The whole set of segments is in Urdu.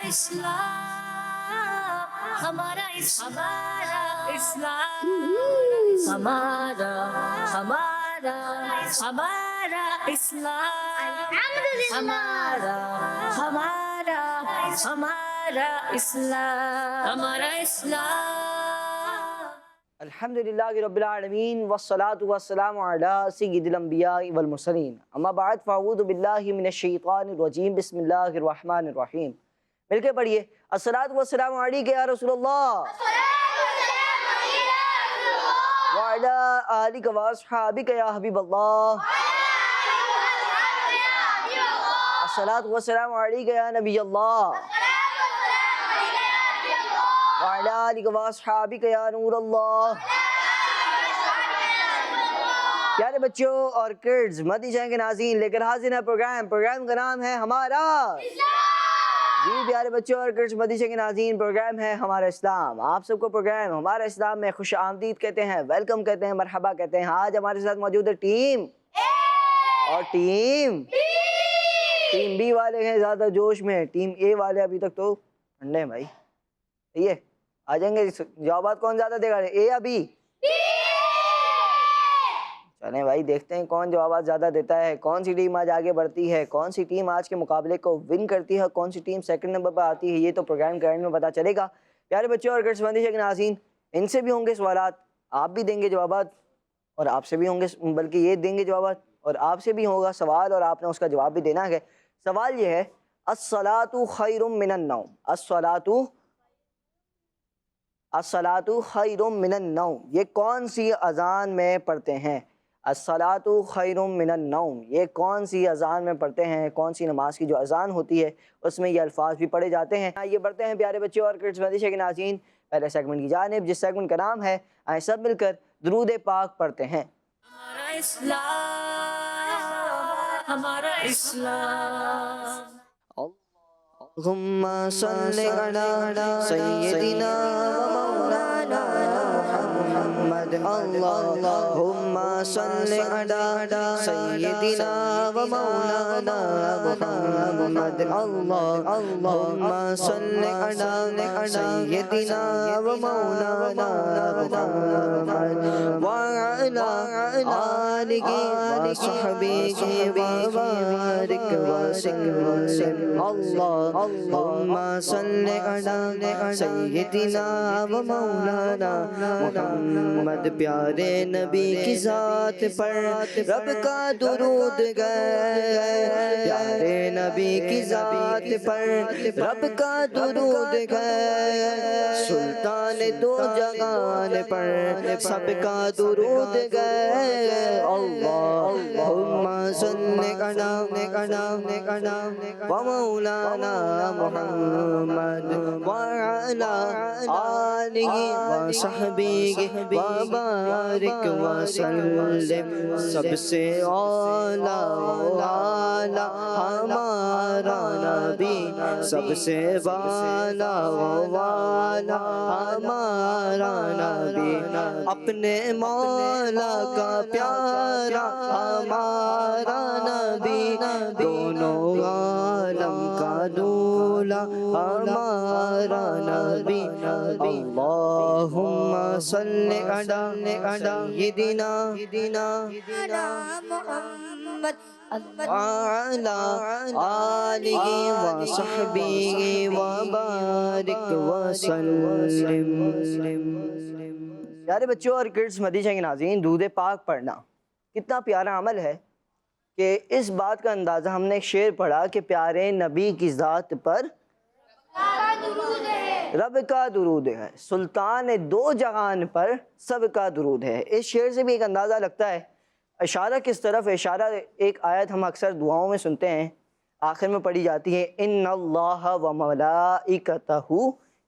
اسلام ہمارا اسلام ہمارا ہمارا ہمارا اسلام ہمارا ہمارا ہمارا اسلام ہمارا اسلام. الحمدللہ رب العالمین والصلاة والسلام علی سید الانبیاء والمرسلین. اما بعد فاعوذ باللہ من الشیطان الرجیم. بسم اللہ الرحمن الرحیم. مل کے پڑھیے. الصلاة والسلام علیک یا رسول اللہ وعلی آلک واصحابک یا حبیب اللہ. الصلاة والسلام علیک یا نبی اللہ وعلی آلک واصحابک یا نور اللہ. پیارے بچوں اور کڈز، مدنی چینل کے ناظرین، لے کر حاضر ہے پروگرام کا نام ہے ہمارا. جی پیارے بچوں اور کڈز، مدنی چینل کے ناظرین، پروگرام ہے ہمارا اسلام. آپ سب کو پروگرام ہمارا اسلام میں خوش آمدید کہتے ہیں، ویلکم کہتے ہیں، مرحبا کہتے ہیں. آج ہمارے ساتھ موجود ہے ٹیم اور ٹیم بی والے ہیں زیادہ جوش میں. ٹیم اے والے ابھی تک تو ٹھنڈے ہیں بھائی. صحیح ہے، آ جائیں گے. جوابات کون زیادہ دے گا، اے یا بی؟ چلیں بھائی، دیکھتے ہیں کون جوابات زیادہ دیتا ہے. کون سی ٹیم آج آگے بڑھتی ہے، کون سی ٹیم آج کے مقابلے کو ون کرتی ہے، کون سی ٹیم سیکنڈ نمبر پر آتی ہے، یہ تو پروگرام کے اینڈ میں پتہ چلے گا. پیارے بچوں اور مدنی کے ناظرین، ان سے بھی ہوں گے سوالات، آپ بھی دیں گے جوابات، اور آپ سے بھی ہوں گے، بلکہ یہ دیں گے جوابات اور آپ سے بھی ہوگا سوال اور آپ نے اس کا جواب بھی دینا ہے. سوال یہ ہے، الصلاۃ خیر من النوم. الصلاۃ خیر من النوم، یہ کون سی اذان میں پڑھتے ہیں؟ الصلاۃ خیر من النوم، یہ کون سی اذان میں پڑھتے ہیں؟ کون سی نماز کی جو اذان ہوتی ہے اس میں یہ الفاظ بھی پڑھے جاتے ہیں؟ آئیے بڑھتے ہیں پیارے بچے اور کڈز مدنی کے ناظرین پہلے سیگمنٹ کی جانب، جس سیگمنٹ کا نام ہے آئیں سب مل کر درود پاک پڑھتے ہیں. ہمارا اسلام ہمارا اسلام. اللہم صلی علی سیدنا و مولانا محمد. اللہم صلی علی سیدنا و مولانا محمد. اللہم صلی علی سیدنا و مولانا محمد وعلی آلہ وصحبہ وبارک وسلم. اللہم صلی علی سیدنا و مولانا محمد. پیارے نبی کی ذات پر رب کا درود گئے، پیارے نبی کی ذات پر رب کا درود گئے، سلطان دو جہان پر سب کا درود گئے. اللہم صلی علی و مولانا محمد وعلی آلہ وصحبہ وبارک وسلم. سب سے اعلیٰ ہمارا نبی، سب سے بالا ہمارا نبی، اپنے مولا کا پیارا ہمارا نبی، دونوں عالم کا دولا ہمارا نبی. اللہم صلی علی سیدنا محمد وعلی آلہ وصحبہ وبارک وسلم. پیارے بچوں اور کڈز مدنی چینل کے ناظرین، درود پاک پڑھنا کتنا پیارا عمل ہے کہ اس بات کا اندازہ ہم نے ایک شعر پڑھا کہ پیارے نبی کی ذات پر رب کا درود ہے، سلطان دو جہان پر سب کا درود ہے. اس شعر سے بھی ایک اندازہ لگتا ہے اشارہ کس طرف. اشارہ ایک آیت ہم اکثر دعاؤں میں سنتے ہیں، آخر میں پڑھی جاتی ہے، ان اللہ و ملائکتہ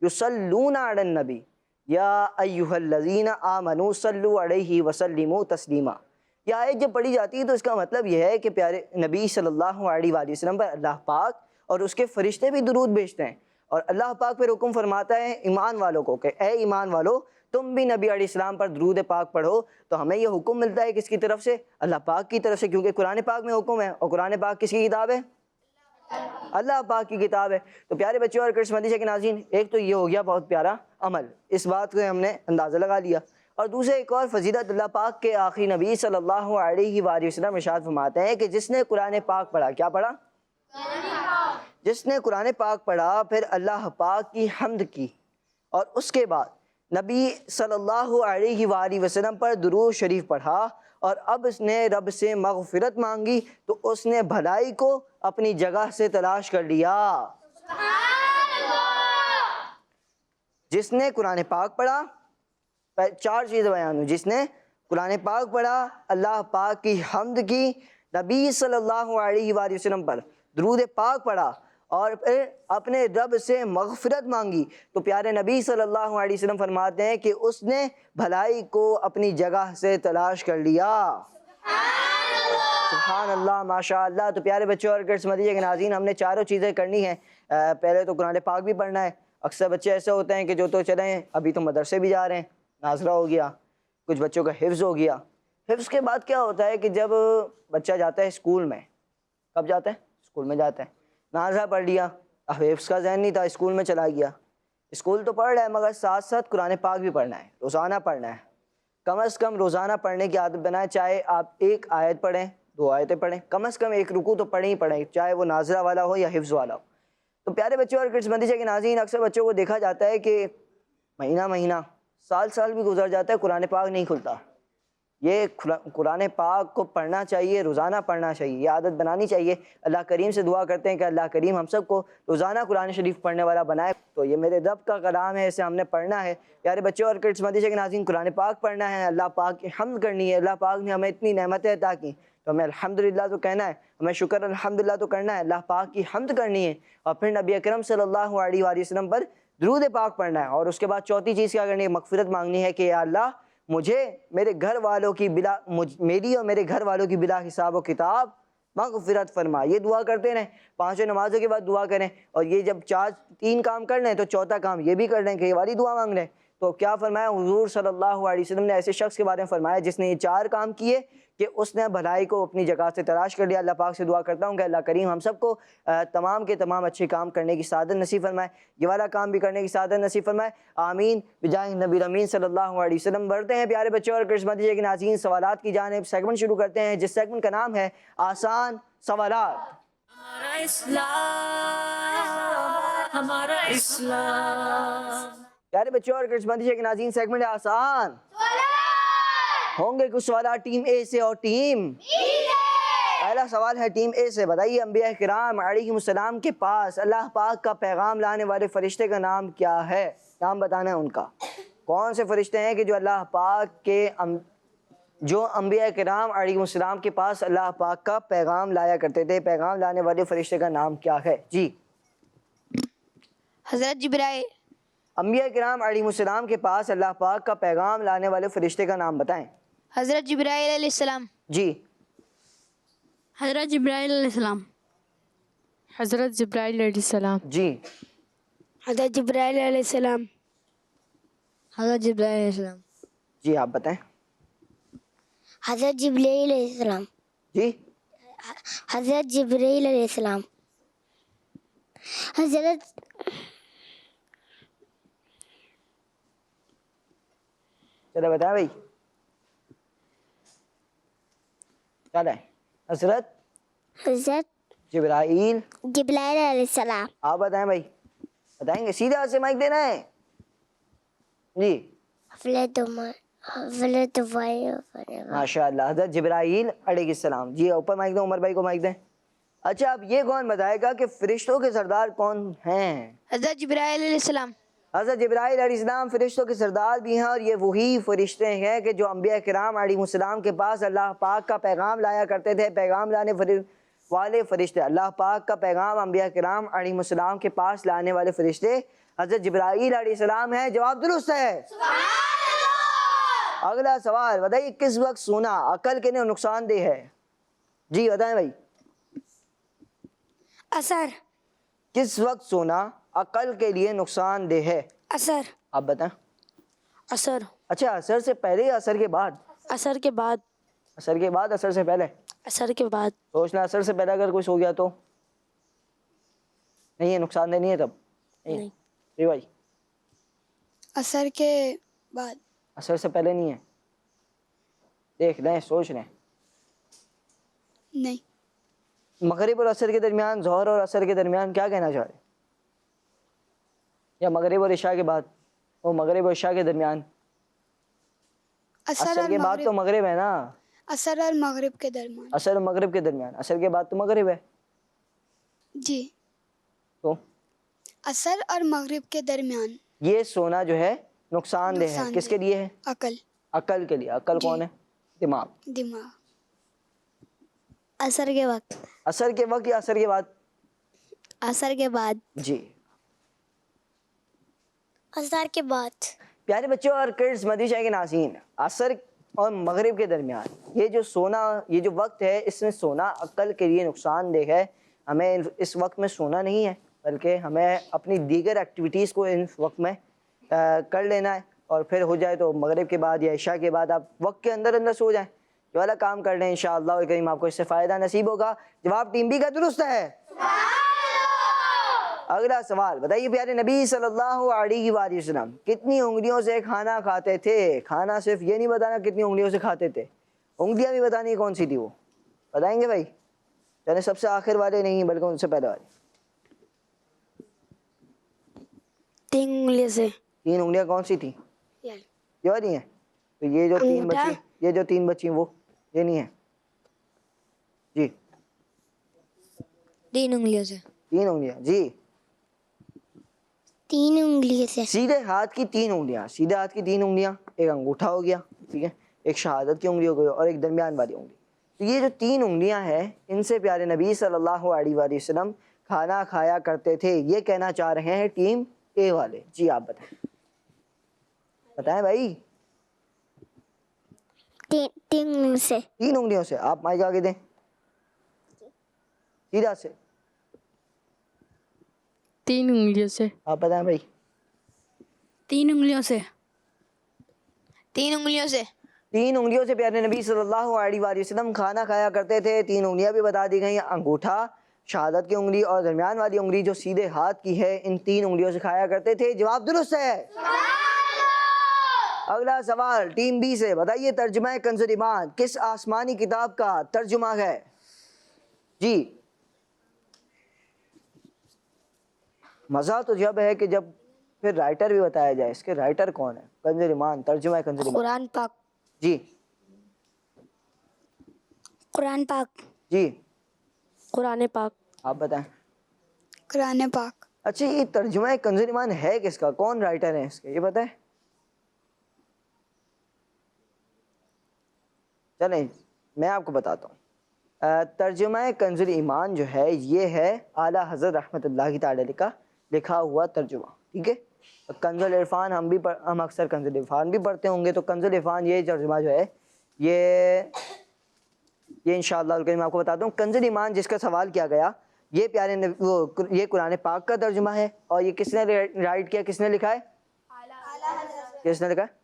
یصلون علی النبی یا ایھا الذین آمنوا صلوا علیہ وسلموا تسلیما. یہ آیت جب پڑھی جاتی ہے تو اس کا مطلب یہ ہے کہ پیارے نبی صلی اللہ علیہ وآلہ وسلم پر اللہ پاک اور اس کے فرشتے بھی درود بھیجتے ہیں، اور اللہ پاک پھر حکم فرماتا ہے ایمان والوں کو کہ اے ایمان والو تم بھی نبی علیہ السلام پر درود پاک پڑھو. تو ہمیں یہ حکم ملتا ہے کس کی طرف سے؟ اللہ پاک کی طرف سے، کیونکہ قرآن پاک میں حکم ہے، اور قرآن پاک کس کی کتاب ہے؟ اللہ پاک کی کتاب ہے۔ تو پیارے بچوں اور کرسمس مدیشہ کے ناظرین، ایک تو یہ ہو گیا بہت پیارا عمل، اس بات کو ہم نے اندازہ لگا لیا۔ اور دوسرا ایک اور فضیلت اللہ پاک کے آخری نبی صلی اللہ علیہ وآلہ وسلم ارشاد فرماتے ہیں کہ جس نے قرآن پاک پڑھا، کیا پڑھا؟ جس نے قرآن پاک پڑھا، پھر اللہ پاک کی حمد کی، اور اس کے بعد نبی صلی اللہ علیہ وآلہ وسلم پر درود شریف پڑھا، اور اب اس نے رب سے مغفرت مانگی، تو اس نے بھلائی کو اپنی جگہ سے تلاش کر لیا۔ جس نے قرآن پاک پڑھا، چار چیزیں بیان ہوئی، جس نے قرآن پاک پڑھا، اللہ پاک کی حمد کی، نبی صلی اللہ علیہ وآلہ وسلم پر درود پاک پڑھا، اور پھر اپنے رب سے مغفرت مانگی، تو پیارے نبی صلی اللہ علیہ وسلم فرماتے ہیں کہ اس نے بھلائی کو اپنی جگہ سے تلاش کر لیا۔ سبحان اللہ، ماشاء اللہ۔ تو پیارے بچوں اور کرسمس مدیشہ کے ناظرین، ہم نے چاروں چیزیں کرنی ہیں۔ پہلے تو قرآن پاک بھی پڑھنا ہے۔ اکثر بچے ایسے ہوتے ہیں کہ جو تو چلیں ابھی تو مدرسے بھی جا رہے ہیں، ناظرہ ہو گیا، کچھ بچوں کا حفظ ہو گیا۔ حفظ کے بعد کیا ہوتا ہے کہ جب بچہ جاتا ہے اسکول میں، کب جاتا ہے؟ اسکول میں جاتا ہے، ناظرہ پڑھ لیا، اب حفظ کا ذہن نہیں تھا، اسکول میں چلا گیا۔ اسکول تو پڑھ رہا ہے مگر ساتھ ساتھ قرآن پاک بھی پڑھنا ہے، روزانہ پڑھنا ہے۔ کم از کم روزانہ پڑھنے کی عادت بنائیں، چاہے آپ ایک آیت پڑھیں، 2 آیتیں پڑھیں، کم از کم ایک رکوع تو پڑھیں ہی پڑھیں، چاہے وہ ناظرہ والا ہو یا حفظ والا ہو۔ تو پیارے بچوں اور کرسمس مدیشہ کے ناظرین، اکثر بچوں کو دیکھا جاتا ہے کہ مہینہ سال بھی گزر جاتا ہے، قرآن پاک نہیں کھلتا۔ یہ قرآن پاک کو پڑھنا چاہیے، روزانہ پڑھنا چاہیے، یہ عادت بنانی چاہیے۔ اللہ کریم سے دعا کرتے ہیں کہ اللہ کریم ہم سب کو روزانہ قرآن شریف پڑھنے والا بنائے۔ تو یہ میرے رب کا کلام ہے، اسے ہم نے پڑھنا ہے۔ پیارے بچوں اور کرسمس مدیشہ کے ناظرین، قرآن پاک پڑھنا ہے، اللہ پاک کی حمد کرنی ہے۔ اللہ پاک نے ہمیں اتنی نعمتیں عطا کی، تو ہمیں الحمدللہ تو کہنا ہے، ہمیں شکر الحمدللہ تو کرنا ہے، اللہ پاک کی حمد کرنی ہے، اور پھر نبی اکرم صلی اللہ علیہ وآلہ وسلم پر درود پاک پڑھنا ہے۔ اور اس کے بعد چوتھی چیز کیا کرنی ہے؟ مغفرت مانگنی ہے کہ یا اللہ مجھے میری اور میرے گھر والوں کی بلا حساب و کتاب مغفرت فرما۔ یہ دعا کرتے رہیں، 5 نمازوں کے بعد دعا کریں، اور یہ جب 3 کام کر لیں تو چوتھا کام یہ بھی کر لیں کہ یہ والی دعا مانگ لیں۔ تو کیا فرمایا حضور صلی اللہ علیہ وسلم نے؟ ایسے شخص کے بارے میں فرمایا جس نے یہ 4 کام کیے کہ اس نے بھلائی کو اپنی جگہ سے تلاش کر لیا۔ اللہ پاک سے دعا کرتا ہوں کہ اللہ کریم ہم سب کو تمام کے تمام اچھے کام کرنے کی سعادت نصیب فرمائے، یہ والا کام بھی کرنے کی سعادت نصیب فرمائے، آمین بجاہ نبی امین صلی اللہ علیہ وسلم۔ بڑھتے ہیں پیارے بچوں اور کرسمس مدیشہ کے ناظرین سوالات کی جانب۔ سیگمنٹ شروع کرتے ہیں جس سیگمنٹ کا نام ہے آسان سوالات۔ ہمارا اسلام، ہمارا اسلام۔ پیارے بچوں اور کرسمس مدیشہ کے ناظرین، سیگمنٹ ہے آسان ہوں گے کچھ سوالات ٹیم اے سے اور ٹیم پہلا سوال ہے ٹیم اے سے۔ بتائیے انبیاء کرام علیہ السلام کے پاس اللہ پاک کا پیغام لانے والے فرشتے کا نام کیا ہے؟ نام بتانا ہے ان کا۔ کون سے فرشتے ہیں کہ جو اللہ پاک کے جو انبیاء کرام علیہ السلام کے پاس اللہ پاک کا پیغام لایا کرتے تھے؟ پیغام لانے والے فرشتے کا نام کیا ہے؟ جی حضرت جبرائیل۔ انبیاء کرام علیہ السلام کے پاس اللہ پاک کا پیغام لانے والے فرشتے کا نام بتائیں۔ حضرت جبرائیل علیہ السلام۔ جی حضرت جبرائیل علیہ السلام۔ حضرت جبرائیل علیہ السلام۔ جی حضرت جبرائیل علیہ السلام۔ حضرت جبرائیل علیہ السلام۔ جی آپ بتائیں۔ حضرت جبرائیل علیہ السلام۔ جی حضرت جبرائیل علیہ السلام۔ حضرت چلو بتائیں بھائی، چلیں۔ حضرت جبرائیل جبرائیل علیہ السلام۔ آپ بتائیں بھائی، بتائیں گے؟ سیدھے ہاتھ سے مائک دینا ہے۔ جی ماشاء اللہ، حضرت جبرائیل علیہ السلام۔ جی اوپر مائک دیں، عمر بھائی کو مائک دیں۔ اچھا اب یہ کون بتائے گا کہ فرشتوں کے سردار کون ہیں؟ حضرت جبرائیل علیہ السلام۔ حضرت جبرائیل علیہ السلام فرشتوں کے سردار بھی ہیں، اور یہ وہی فرشتے ہیں کہ جو انبیاء کرام علیہ السلام کے پاس اللہ پاک کا پیغام لایا کرتے تھے۔ پیغام لانے والے فرشتے، اللہ پاک کا پیغام انبیاء کرام علیہ السلام کے پاس لانے والے فرشتے حضرت جبرائیل علیہ السلام ہیں۔ جواب درست ہے۔ اگلا سوال بتائیے، کس وقت سونا عقل کے لیے نقصان دہ ہے؟ جی بتائیں بھائی۔ اثر۔ کس وقت سونا عقل کے لیے نقصان دہ ہے؟ اثر۔ آپ بتائیں۔ اثر۔ اچھا اثر سے پہلے یا اثر کے بعد؟ اثر کے بعد۔ اثر کے بعد، اثر سے پہلے؟ اثر کے بعد۔ سوچنا، اثر سے پہلے اگر کچھ ہو گیا تو نہیں ہے, نقصان دہ نہیں ہے تب, نہیں ہے بھائی, اثر کے بعد. اثر سے پہلے نہیں ہے, دیکھ لیں, سوچ لیں. نہیں. مغرب اور عصر کے درمیان, ظہر اور عصر کے درمیان کیا کہنا چاہ رہے ہیں, یا مغرب اور عشاء کے بعد, وہ مغرب اور عشاء کے درمیان, اثر عصر اور کے بعد تو مغرب, مغرب ہے نا, اثر اور مغرب کے درمیان. عصر اور مغرب کے درمیان, عصر کے بعد تو مغرب ہے, جی, تو اثر اور مغرب کے درمیان یہ سونا جو ہے نقصان دہ ہے. نقصان کس دہ. کے لیے ہے؟ عقل. عقل کے لیے. عقل جی. کون ہے؟ دماغ. دماغ. اثر کے وقت. عصر کے وقت یا عصر کے بعد؟ اثر کے بعد. جی, اثر کے بعد. پیارے بچوں اور کڈز مدیشہ کے ناظرین, عصر اور مغرب کے درمیان یہ جو سونا, یہ جو وقت ہے, اس میں سونا عقل کے لیے نقصان دہ ہے. ہمیں اس وقت میں سونا نہیں ہے, بلکہ ہمیں اپنی دیگر ایکٹیویٹیز کو اس وقت میں کر لینا ہے, اور پھر ہو جائے تو مغرب کے بعد یا عشاء کے بعد آپ وقت کے اندر اندر سو جائیں. یہ والا کام کر لیں, انشاءاللہ الکریم آپ کو اس سے فائدہ نصیب ہوگا. جواب ٹیم بی کا درست ہے. اگلا سوال بتائیے, پیارے نبی صلی اللہ علیہ وآلہ وسلم کتنی انگلیوں سے کھانا کھاتے تھے؟ کھانا صرف یہ نہیں بتانا کتنی انگلیوں سے کھاتے تھے, انگلیاں بھی بتانی کون سی تھی وہ, بتائیں گے بھائی؟ یعنی سب سے آخر والے نہیں بلکہ ان سے پہلے والے. 3 انگلیوں سے. 3 انگلیاں کون سی تھیں؟ یہ والی ہیں. تو یہ جو 3 انگوٹھا. بچی, یہ جو 3 بچی وہ یہ نہیں ہے جی. 3 انگلیوں سے. 3 انگلیاں جی, 3 انگلیوں سے. سیدھے ہاتھ کی 3 انگلیاں, سیدھے ہاتھ کی 3 انگلیاں, ایک انگوٹھا ہو گیا, ٹھیک ہے, ایک شہادت کی انگلی ہو گئی, اور ایک درمیان والی انگلی. تو یہ جو 3 انگلیاں ہیں, ان سے پیارے نبی صلی اللہ علیہ وآلہ وسلم کھانا کھایا کرتے تھے. یہ کہنا چاہ رہے ہیں ٹیم اے والے. جی آپ بتائیں, بتائیں بھائی. 3 انگلیوں سے. 3 انگلیوں سے. آپ مائک آگے دیں, سیدھا سے. 3 انگلیوں سے. آپ بتائیں بھائی. 3 انگلیوں سے. 3 انگلیوں سے. 3 انگلیوں سے پیارے نبی صلی اللہ علیہ وآلہ وسلم کھانا کھایا کرتے تھے. 3 انگلیاں بھی بتا دی گئیں, انگوٹھا, شہادت کی انگلی اور درمیان والی انگلی جو سیدھے ہاتھ کی ہے, ان 3 انگلیوں سے کھایا کرتے تھے. جواب درست ہے. اگلا سوال ٹیم بی سے, بتائیے ترجمہ کنز ایمان کس آسمانی کتاب کا ترجمہ ہے؟ جی, مزہ تو جب ہے کہ جب پھر رائٹر بھی بتایا جائے. اس کے رائٹر کون ہے؟ کنز ایمان, ترجمہ کنز ایمان. قرآن پاک. جی, قرآن پاک. جی قرآن پاک. آپ بتائیں. قرآن پاک. اچھا, یہ ترجمہ کنز ایمان ہے کس کا, کون رائٹر ہے اس کے, یہ پتہ ہے؟ چلیں میں آپ کو بتاتا ہوں. ترجمہ کنز ایمان جو ہے یہ ہے اعلیٰ حضرت رحمۃ اللہ تعالی علیہ کا لکھا ہوا ترجمہ, ٹھیک ہے. کنز العرفان ہم اکثر کنز العرفان بھی پڑھتے ہوں گے, تو کنز العرفان یہ ترجمہ جو ہے یہ انشاءاللہ الکریم آپ کو بتاتا ہوں. کنز ایمان جس کا سوال کیا گیا, یہ پیارے یہ قرآن پاک کا ترجمہ ہے, اور یہ کس نے رائٹ کیا, کس نے لکھا ہے, کس نے لکھا ہے؟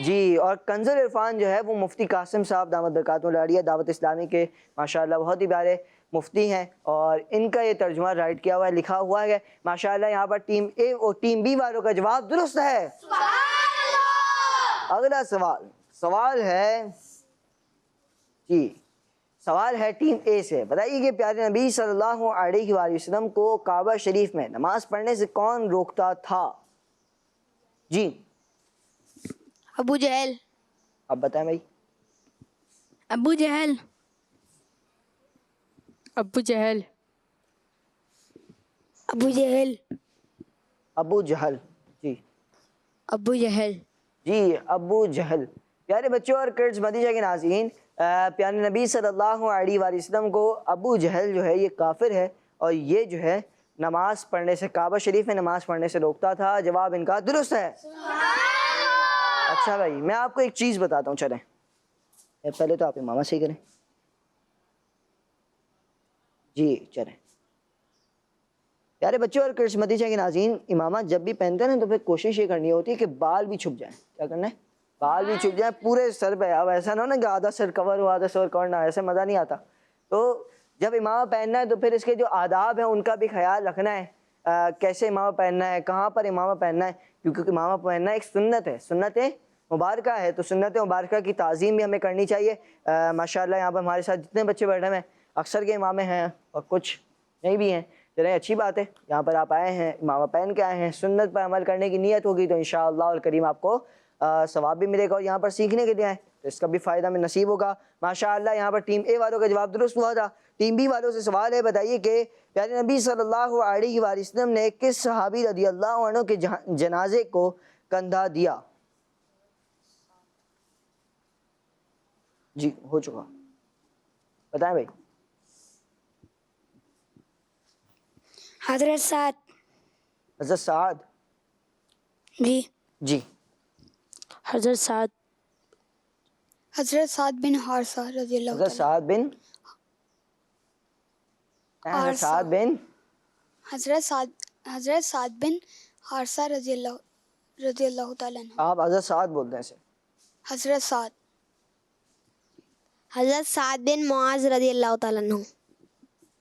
جی, اور کنز العرفان جو ہے وہ مفتی قاسم صاحب دامت برکاتہ العالیہ دعوت اسلامی کے ماشاءاللہ بہت ہی پیارے مفتی ہیں, اور ان کا یہ ترجمہ رائٹ کیا ہوا ہے, لکھا ہوا ہے ماشاءاللہ. یہاں پر ٹیم اے اور ٹیم بی والوں کا جواب درست ہے. اگلا سوال ہے جی, سوال ہے ٹیم اے سے, بتائیے کہ پیارے نبی صلی اللہ علیہ وآلہ وسلم کو کعبہ شریف میں نماز پڑھنے سے کون روکتا تھا؟ جی, ابو جہل. آپ بتائیں بھائی. ابو جہل. ابو جہل. ابو جہل. ابو جہل. جی, ابو جہل. جی ابو جہل. پیارے بچوں اور کڈز مدیشہ کے ناظرین, پیارے نبی صلی اللہ علیہ وآلہ وسلم کو ابو جہل جو ہے یہ کافر ہے, اور یہ جو ہے نماز پڑھنے سے, کعبہ شریف میں نماز پڑھنے سے روکتا تھا. جواب ان کا درست ہے. اچھا بھائی, میں آپ کو ایک چیز بتاتا ہوں, چلیں پہلے تو آپ امامہ سے ہی کریں. جی چلیں. پیارے بچوں اور کڈز مدیشہ کے ناظرین, امامہ جب بھی پہنتے ہیں نا تو پھر کوشش یہ کرنی ہوتی ہے کہ بال بھی چھپ جائیں. کیا کرنا ہے؟ بال بھی چھپ جائیں پورے سر پہ. اب ایسا نہ ہو نا کہ آدھا سر کور ہو آدھا سر کور نہ, ایسے مزہ نہیں آتا. تو جب امامہ پہننا ہے تو پھر اس کے جو آداب ہیں ان کا بھی خیال رکھنا ہے. کیسے امامہ پہننا ہے, کہاں پر امامہ پہننا ہے, کیونکہ امامہ پہننا ایک سنت ہے, سنت مبارکہ ہے, تو سنت مبارکہ کی تعظیم بھی ہمیں کرنی چاہیے. ماشاءاللہ یہاں پر ہمارے ساتھ جتنے بچے بیٹھے ہوئے ہیں اکثر کے امامے ہیں اور کچھ نہیں بھی ہیں. چلیں اچھی بات ہے, یہاں پر آپ آئے ہیں, امامہ پہن کے آئے ہیں, سنت پر عمل کرنے کی نیت ہوگی تو انشاءاللہ الکریم آپ کو ثواب بھی ملے گا, اور یہاں پر سیکھنے کے لیے آئیں تو اس کا بھی فائدہ میں نصیب ہوگا. ماشاءاللہ یہاں پر ٹیم اے والوں کا جواب درست ہوا تھا. ٹیم بی والوں سے سوال ہے, بتائیے کہ پیارے نبی صلی اللہ علیہ وآلہ وسلم نے کس صحابی رضی اللہ عنہ کے جنازے کو کندھا دیا؟ جی ہو چکا, بتائیں بھائی. حضرت سعد. حضرت سعد. جی. جی حضرت سعد. حضرت سعد بن حارثہ رضی اللہ حضرت تعالیٰ. سعد بن حضرت سعد بن حضرت سعد بن حارثہ رضی اللہ تعالیٰ عنہ. آپ حضرت سعد بولتے ہیں اسے. حضرت سعد بن معاذ رضی اللہ تعالیٰ عنہ.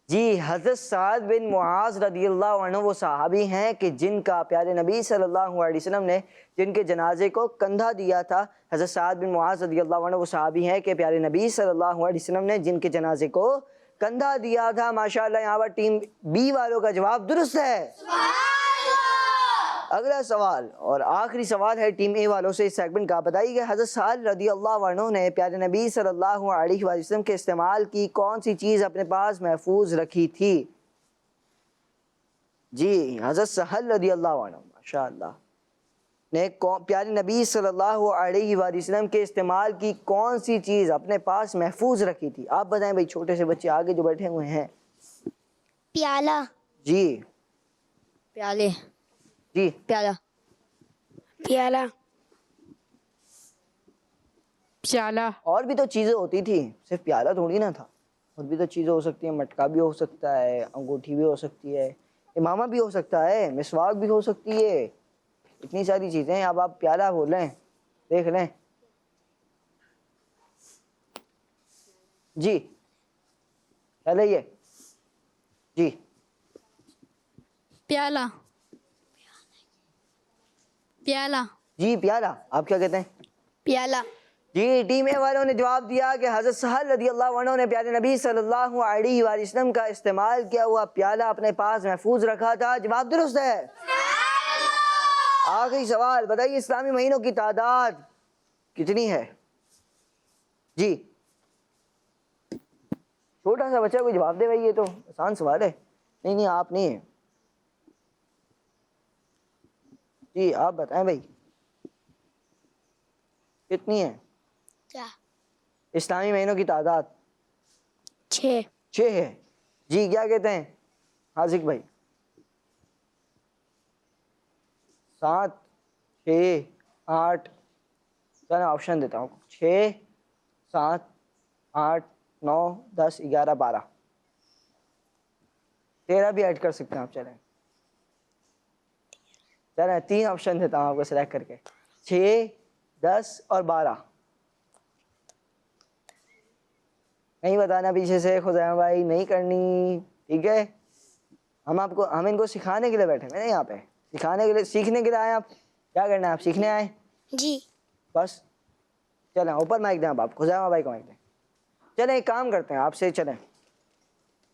جی حضرت سعد بن معاذ رضی اللہ عنہ وہ صحابی ہیں کہ جن کا پیارے نبی صلی اللہ علیہ وسلم نے جن کے جنازے کو کندھا دیا تھا. حضرت سعد بن معاذ رضی اللہ عنہ وہ صحابی ہیں کہ پیارے نبی صلی اللہ علیہ وسلم نے جن کے جنازے کو کندھا دیا تھا. ماشاءاللہ یہاں پر ٹیم بی والوں کا جواب درست ہے. اگلا سوال اور آخری سوال ہے ٹیم اے والوں سے اس سیگمنٹ کا. بتائیے کہ حضرت سعد رضی اللہ عنہ نے پیارے نبی صلی اللہ علیہ وآلہ وسلم کے استعمال کی کون سی چیز اپنے پاس محفوظ رکھی تھی؟ جی حضرت سہل رضی اللہ عنہ ماشاءاللہ نے پیارے نبی صلی اللہ علیہ وآلہ وسلم کے استعمال کی کون سی چیز اپنے پاس محفوظ رکھی تھی؟ آپ بتائیں بھائی, چھوٹے سے بچے آگے جو بیٹھے ہوئے ہیں. پیالہ. جی پیالے. جی پیالہ. پیالہ. پیالہ. اور بھی تو چیزیں ہوتی تھی, صرف پیالہ تھوڑی نہ تھا, اور بھی تو چیزیں ہو سکتی ہیں. مٹکا بھی ہو سکتا ہے, انگوٹھی بھی ہو سکتی ہے, امامہ بھی ہو سکتا ہے, مسواک بھی ہو سکتی ہے, اتنی ساری چیزیں ہیں. اب آپ پیالہ بول رہے ہیں, دیکھ لیں. جی چلے یہ جی پیالہ. پیالہ. جی پیالہ. آپ کیا کہتے ہیں؟ پیالہ. جی ٹیم اے والوں نے جواب دیا کہ حضرت سہل رضی اللہ عنہ نے پیارے نبی صلی اللہ علیہ وآلہ وسلم کا استعمال کیا ہوا پیالہ اپنے پاس محفوظ رکھا تھا. جواب درست ہے. آخری سوال, بتائیے اسلامی مہینوں کی تعداد کتنی ہے؟ جی چھوٹا سا بچہ کوئی جواب دے بھائی, یہ تو آسان سوال ہے. نہیں آپ نہیں ہیں. جی آپ بتائیں بھائی کتنی ہے کیا؟ اسلامی مہینوں کی تعداد؟ 6 ہے. جی کیا کہتے ہیں حاذق بھائی؟ 7 6 8. چلیں آپشن دیتا ہوں. 6 7 8 9 10 11 12 13 بھی ایڈ کر سکتے ہیں آپ. چلیں 3 آپشن دیتا ہوں آپ کو سلیکٹ کر کے. 6 10 اور 12. نہیں بتانا پیچھے سے خزیمہ بھائی, نہیں کرنی, ٹھیک ہے. ہم ان کو سکھانے کے لیے بیٹھے ہیں یہاں پہ, سکھانے کے لیے, سیکھنے کے لیے آئے. آپ کیا کرنا ہے, آپ سیکھنے آئے جی. بس. چلیں اوپر مائک دیں آپ خزیمہ بھائی کو مائک دیں. چلیں ایک کام کرتے ہیں آپ سے, چلیں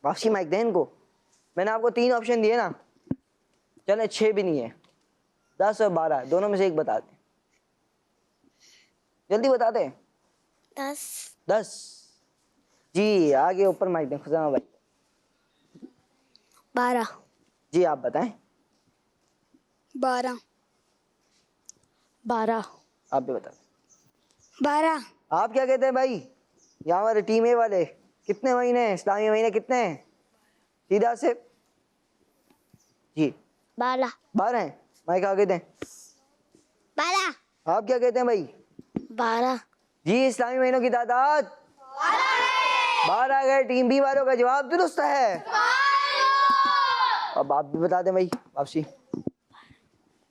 واپسی مائک دیں ان کو. میں نے آپ کو 3 آپشن دیے نا, چلیں 6 بھی نہیں ہے, 10 اور 12 دونوں میں سے ایک بتا دیں. جلدی بتا دیں. 10. جی آگے اوپر مائک دیں خزیمہ بھائی. 12. جی آپ بتائیں. 12. 12. آپ بھی بتا دیں. 12. آپ کیا کہتے ہیں بھائی؟ یہاں والے ٹیم اے والے کتنے مہینے ہیں اسلامی مہینے, کتنے ہیں سیدھا سے؟ جی 12 ہیں. مائک آگے دیں. 12. آپ کیا کہتے ہیں بھائی؟ 12. جی اسلامی مہینوں کی تعداد 12 ہے. ٹیم بی والوں کا جواب درست ہے. اب آپ بھی بتا دیں بھائی واپسی.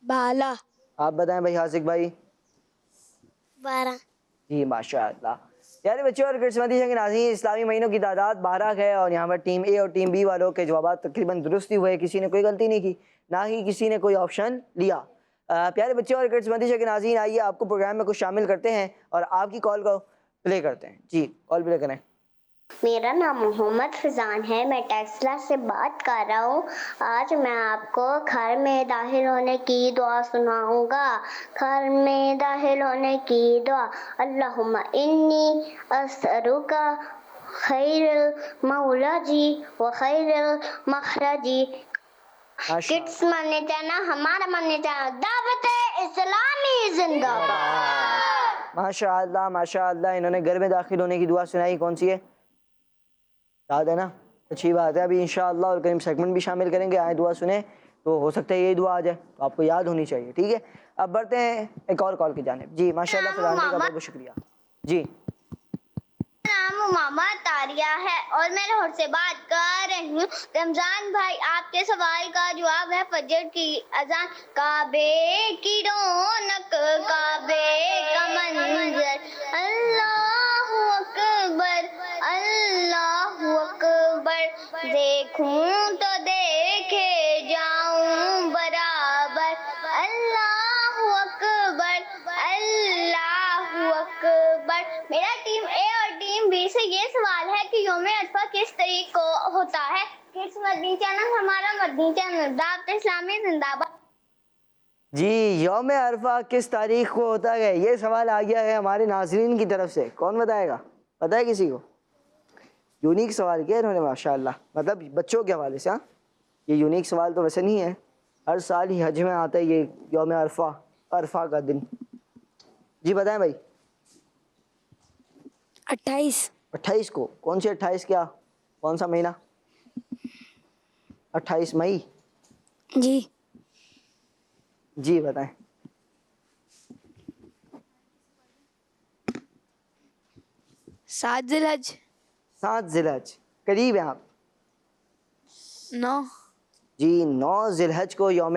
12. آپ بتائیں بھائی حاذق بھائی. 12. جی ماشاء اللہ پیارے بچوں اور قسمتی کے ناظرین، اسلامی مہینوں کی تعداد 12 ہے اور یہاں پر ٹیم اے اور ٹیم بی والوں کے جوابات تقریباً درست ہی ہوئے، کسی نے کوئی غلطی نہیں کی، نہ ہی کسی نے کوئی آپشن لیا۔ پیارے بچوں اور قسمتی کے ناظرین، آئیے آپ کو پروگرام میں کچھ شامل کرتے ہیں اور آپ کی کال کو پلے کرتے ہیں۔ جی کال پلے کریں۔ میرا نام محمد فضان ہے، میں ٹیکسلا سے بات کر رہا ہوں۔ آج میں آپ کو گھر میں داخل ہونے کی دعا سناؤں گا۔ گھر میں داخل ہونے کی دعا، اللہم انی اسألک خیر المولجی و خیر المخرجی۔ کڈس مننے چاہنا، ہمارا مننے چاہنا، دعوت اسلامی زندہ باد۔ ماشاء اللہ انہوں نے گھر میں داخل ہونے کی دعا سنائی۔ کون سی ہے؟ یاد ہے نا؟ اچھی بات ہے۔ ابھی انشاءاللہ اور کریم سیگمنٹ بھی شامل کریں گے، آئیں دعا سنیں تو ہو سکتا ہے یہی دعا آ جائے، تو آپ کو یاد ہونی چاہیے، ٹھیک ہے؟ اب بڑھتے ہیں ایک اور کال کی جانب۔ جی ماشاءاللہ فضان کا بہت بہت شکریہ۔ جی نام محمد طاریہ ہے اور میں لاہور سے بات کر رہی ہوں۔ رمضان بھائی، آپ کے سوال کا جواب ہے فجر کی اذان۔ کعبے کی رونق، کعبے کا منظر، اللہ اکبر اللہ اکبر، دیکھوں تو دیکھے جاؤں برابر، اللہ اکبر اللہ اکبر۔ میرا ٹیم اے اور ٹیم بی سے یہ سوال ہے کہ یوم عرفہ کس تاریخ کو ہوتا ہے؟ کڈس مدنی چینل، ہمارا مدنی چینل، دعوت اسلامی زندہ باد۔ جی یوم عرفہ کس تاریخ کو ہوتا ہے؟ یہ سوال آ گیا ہے ہمارے ناظرین کی طرف سے۔ کون بتائے گا؟ پتہ ہے کسی کو؟ یونیک سوال کیا انہوں نے ماشاءاللہ، مطلب بچوں کے حوالے سے۔ ہاں یہ یونیک سوال تو ویسے نہیں ہے، ہر سال ہی حج میں آتا ہے یہ یوم عرفہ، عرفہ کا دن۔ جی بتائیں بھائی۔ 28 کو؟ کون سی 28؟ کیا کون سا مہینہ؟ 28 مئی؟ جی جی بتائیں۔ 7 ذی الحج۔ 7 ذی الحج، قریب ہیں آپ۔ 9۔ جی 9 ذی الحج کو یوم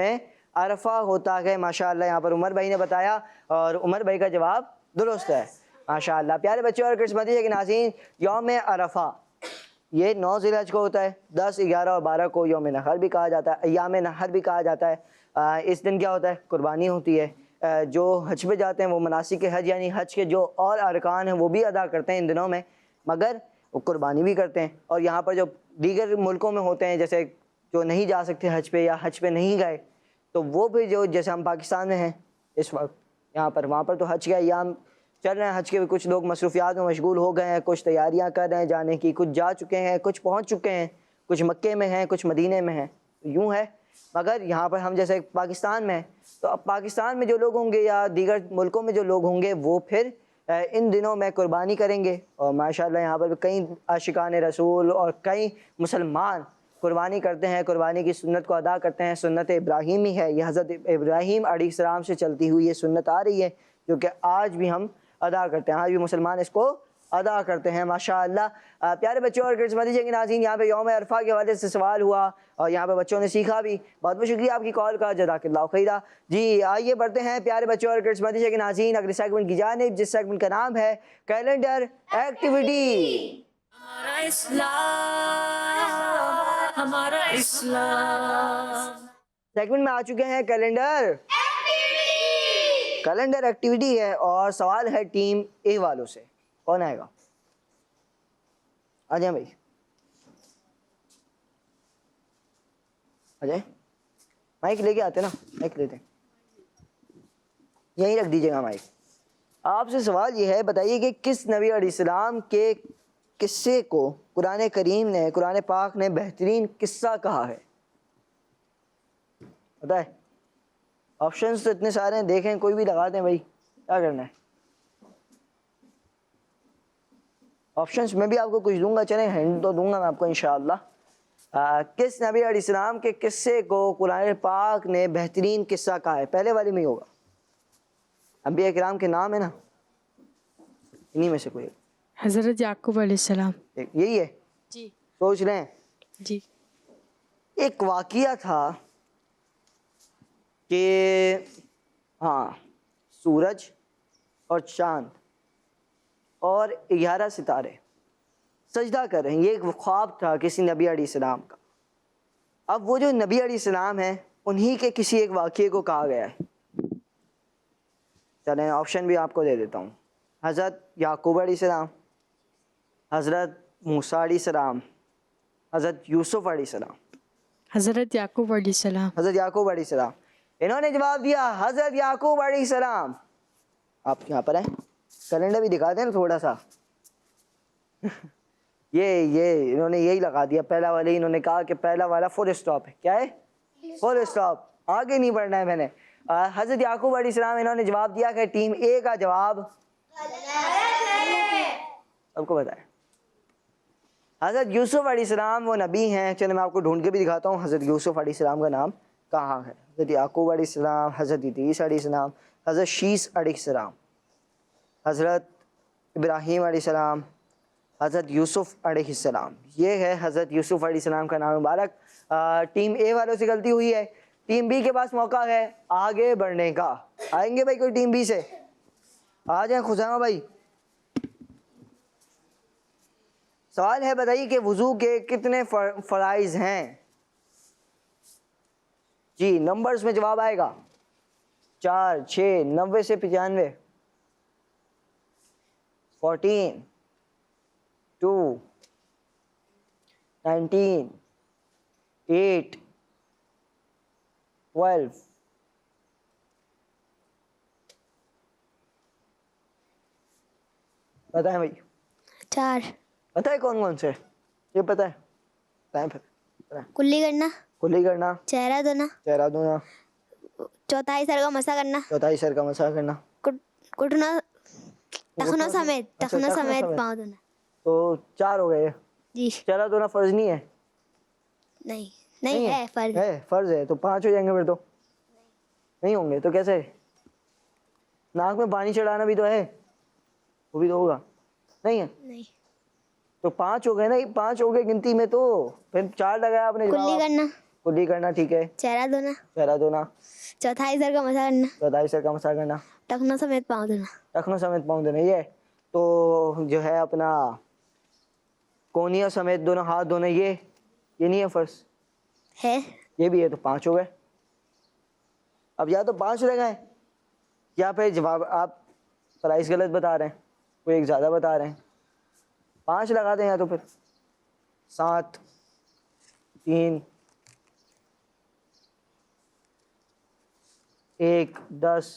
عرفہ ہوتا ہے ماشاءاللہ۔ یہاں پر عمر بھائی نے بتایا اور عمر بھائی کا جواب درست ہے ماشاءاللہ۔ پیارے بچوں اور قسمتی کے ناظرین، یوم عرفہ یہ 9 ذی الحج کو ہوتا ہے۔ 10، 11 اور 12 کو یوم نحر بھی کہا جاتا ہے، ایام نحر بھی کہا جاتا ہے۔ اس دن کیا ہوتا ہے؟ قربانی ہوتی ہے۔ جو حج پہ جاتے ہیں وہ مناسک حج یعنی حج کے جو اور ارکان ہیں وہ بھی ادا کرتے ہیں ان دنوں میں، مگر وہ قربانی بھی کرتے ہیں۔ اور یہاں پر جو دیگر ملکوں میں ہوتے ہیں، جیسے جو نہیں جا سکتے حج پہ یا حج پہ نہیں گئے، تو وہ بھی جو جیسے ہم پاکستان میں ہیں اس وقت یہاں پر، وہاں پر تو حج کے ایام چل رہے ہیں، حج کے بھی کچھ لوگ مصروفیات میں مشغول ہو گئے ہیں، کچھ تیاریاں کر رہے ہیں جانے کی، کچھ جا چکے ہیں، کچھ پہنچ چکے ہیں، کچھ مکے میں ہیں، کچھ مدینے میں ہیں، یوں ہے۔ مگر یہاں پر ہم جیسے پاکستان میں ہیں، تو اب پاکستان میں جو لوگ ہوں گے یا دیگر ملکوں میں جو لوگ ہوں گے وہ پھر ان دنوں میں قربانی کریں گے۔ اور ماشاءاللہ یہاں پر کئی عاشقان رسول اور کئی مسلمان قربانی کرتے ہیں، قربانی کی سنت کو ادا کرتے ہیں۔ سنت ابراہیمی ہے یہ، حضرت ابراہیم علیہ السلام سے چلتی ہوئی یہ سنت آ رہی ہے، جو کہ آج بھی ہم ادا کرتے ہیں، آج بھی مسلمان اس کو ادا کرتے ہیں ماشاءاللہ۔ پیارے بچوں اور قسمتی کے ناظرین، یہاں پہ یوم عرفہ کے حوالے سے سوال ہوا اور یہاں پہ بچوں نے سیکھا بھی۔ بہت بہت شکریہ آپ کی کال کا، جزاک اللہ خیرہ۔ جی آئیے بڑھتے ہیں پیارے بچوں اور قسمتی کے ناظرین اگلے سیگمنٹ کی جانب، جس سیگمنٹ کا نام ہے کیلنڈر ایکٹیویٹی۔ ہمارا اسلام، ہمارا اسلام۔ سیگمنٹ میں آ چکے ہیں کیلنڈر ایکٹیویٹی ہے اور سوال ہے ٹیم اے والوں سے۔ کون آئے گا؟ آ جائیں بھائی، آ جائیں، مائک لے کے آتے نا، مائک لیتے ہیں، یہیں رکھ دیجیے گا مائک۔ آپ سے سوال یہ ہے، بتائیے کہ کس نبی علیہ السلام کے قصے کو قرآن کریم نے، قرآن پاک نے بہترین قصہ کہا ہے؟ پتہ ہے؟ آپشنز تو اتنے سارے ہیں، دیکھیں کوئی بھی لگا دیں بھائی، کیا کرنا ہے؟ آپشنز میں بھی آپ کو کچھ دوں گا، چلیں ہینڈ تو دوں گا میں آپ کو انشاءاللہ۔ کس نبی علیہ السلام کے قصے کو قرآن پاک نے بہترین قصہ کہا ہے؟ پہلے والی میں ہی ہوگا، انبیاء کرام کے نام ہے نا، انہی میں سے کوئی حضرت یعقوب علیہ السلام۔ یہی ہے؟ جی سوچ رہے ہیں؟ جی۔ ایک واقعہ تھا کہ ہاں سورج اور چاند اور 11 ستارے سجدہ کر رہے ہیں. یہ ایک خواب تھا کسی نبی علیہ السلام کا. اب وہ جو نبی علیہ السلام ہیں انہی کے کسی ایک واقعے کو کہا گیا ہے. چلیں آپشن بھی آپ کو دے دیتا ہوں. حضرت یعقوب علیہ السلام, حضرت موسیٰ علیہ السلام, حضرت یوسف علیہ السلام. حضرت یعقوب علیہ السلام. حضرت یعقوب علیہ السلام. انہوں نے جواب دیا حضرت یعقوب علیہ السلام. آپ یہاں پر ہیں, کیلنڈر بھی دکھا دیں نا تھوڑا سا. یہ انہوں نے یہی لگا دیا پہلا والا. انہوں نے کہا کہ پہلا والا فل اسٹاپ ہے. کیا ہے؟ فل اسٹاپ, آگے نہیں بڑھنا ہے میں نے. حضرت یعقوب علیہ السلام انہوں نے جواب دیا کہ ٹیم اے کا جواب سب کو بتائیں. حضرت یوسف علیہ السلام وہ نبی ہیں. چلے میں آپ کو ڈھونڈ کے بھی دکھاتا ہوں حضرت یوسف علیہ السلام کا نام کہاں ہے. حضرت یعقوب علیہ السلام, حضرت ادریس علیہ السلام, حضرت شیس علیہ السلام, حضرت ابراہیم علیہ السلام, حضرت یوسف علیہ السلام. یہ ہے حضرت یوسف علیہ السلام کا نام مبارک. ٹیم اے والوں سے غلطی ہوئی ہے. ٹیم بی کے پاس موقع ہے آگے بڑھنے کا. آئیں گے بھائی کوئی ٹیم بی سے؟ آ جائیں خزیمہ بھائی. سوال ہے بتائیے کہ وضو کے کتنے فرائض ہیں؟ جی نمبرز میں جواب آئے گا. 4, 6, 90 سے 95. 14, 2, 19, 8, 12. بتائیں بھائی. 4. پتہ ہے کون سے؟ یہ پتہ ہے؟ بتائیں پھر. کلی کرنا, کلی کرنا, چہرہ دھونا, چہرہ دھونا, چوتھائی سر کا مسح کرنا, چوتھائی سر کا مسح کرنا, گھٹنوں ٹخنوں سمیت ٹخنوں پاؤں دھونا. تو 4 ہو گئے. جی چہرہ دھونا فرض نہیں ہے؟ نہیں ہے فرض. ہے فرض ہے. تو 5 ہو جائیں گے پھر. تو نہیں ہوں گے تو کیسے؟ ناک میں پانی چڑھانا بھی تو ہے, وہ بھی تو ہوگا. نہیں ہے نہیں. تو 5 ہو گئے نا. 5 ہو گئے گنتی میں. تو پھر 4 لگایا آپ نے. کلی کرنا, کلی کرنا ٹھیک ہے. چہرہ دھونا, چہرہ دھونا, چوتھائی سر کا مسح کرنا, چوتھائی سر کا مسح کرنا, ٹخنوں سمیت پاؤں دھونا. ٹخنوں سمیت پاؤں دھونا. یہ تو جو ہے اپنا کونیوں سمیت دونوں ہاتھ دھونا, یہ نہیں ہے فرض ہے. یہ بھی ہے. تو 5 ہو گئے. اب یا تو 5 لگائیں یا پھر جواب آپ پرائز غلط بتا رہے ہیں, کوئی ایک زیادہ بتا رہے ہیں. 5 لگا دیں یا تو پھر 7, 3, 1, 10,